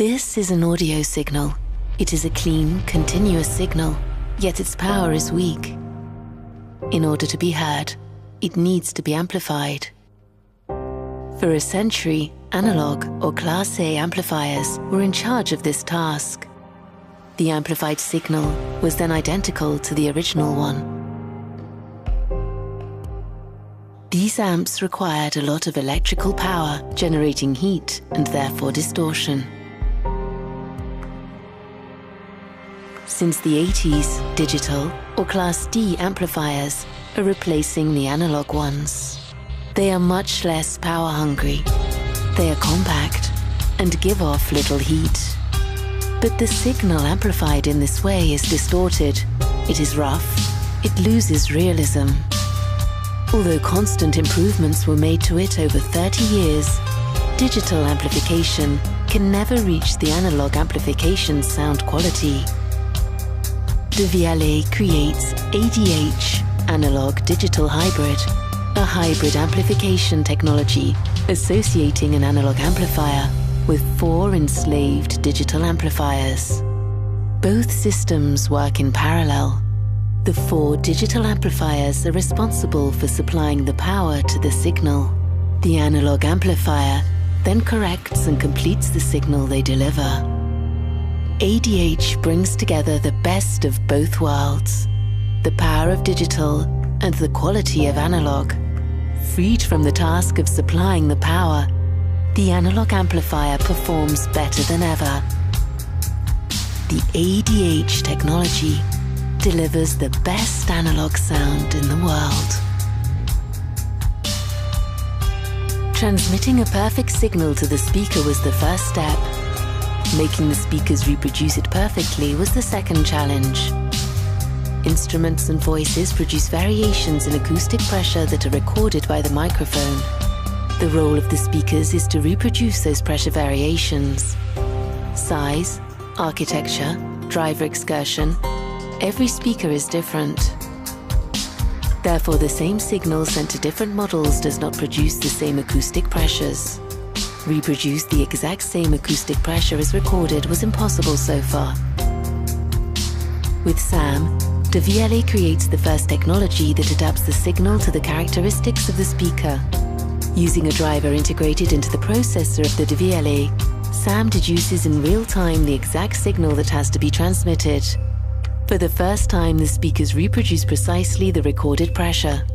This is an audio signal. It is a clean, continuous signal, yet its power is weak. In order to be heard, it needs to be amplified. For a century, analog or Class A amplifiers were in charge of this task. The amplified signal was then identical to the original one. These amps required a lot of electrical power, generating heat and therefore distortion. Since the 80s, digital or Class D amplifiers are replacing the analog ones. They are much less power hungry. They are compact and give off little heat. But the signal amplified in this way is distorted. It is rough. It loses realism. Although constant improvements were made to it over 30 years, digital amplification can never reach the analog amplification's sound quality. Devialet creates ADH, Analog Digital Hybrid, a hybrid amplification technology associating an analog amplifier with 4 enslaved digital amplifiers. Both systems work in parallel. The 4 digital amplifiers are responsible for supplying the power to the signal. The analog amplifier then corrects and completes the signal they deliver. ADH brings together the best of both worlds, the power of digital and the quality of analog. Freed from the task of supplying the power, the analog amplifier performs better than ever. The ADH technology delivers the best analog sound in the world. Transmitting a perfect signal to the speaker was the first step. Making the speakers reproduce it perfectly was the second challenge. Instruments and voices produce variations in acoustic pressure that are recorded by the microphone. The role of the speakers is to reproduce those pressure variations. Size, architecture, driver excursion, every speaker is different. Therefore, the same signal sent to different models does not produce the same acoustic pressures. Reproduce the exact same acoustic pressure as recorded was impossible so far. With SAM, Devialet creates the first technology that adapts the signal to the characteristics of the speaker. Using a driver integrated into the processor of the Devialet, SAM deduces in real time the exact signal that has to be transmitted. For the first time, the speakers reproduce precisely the recorded pressure.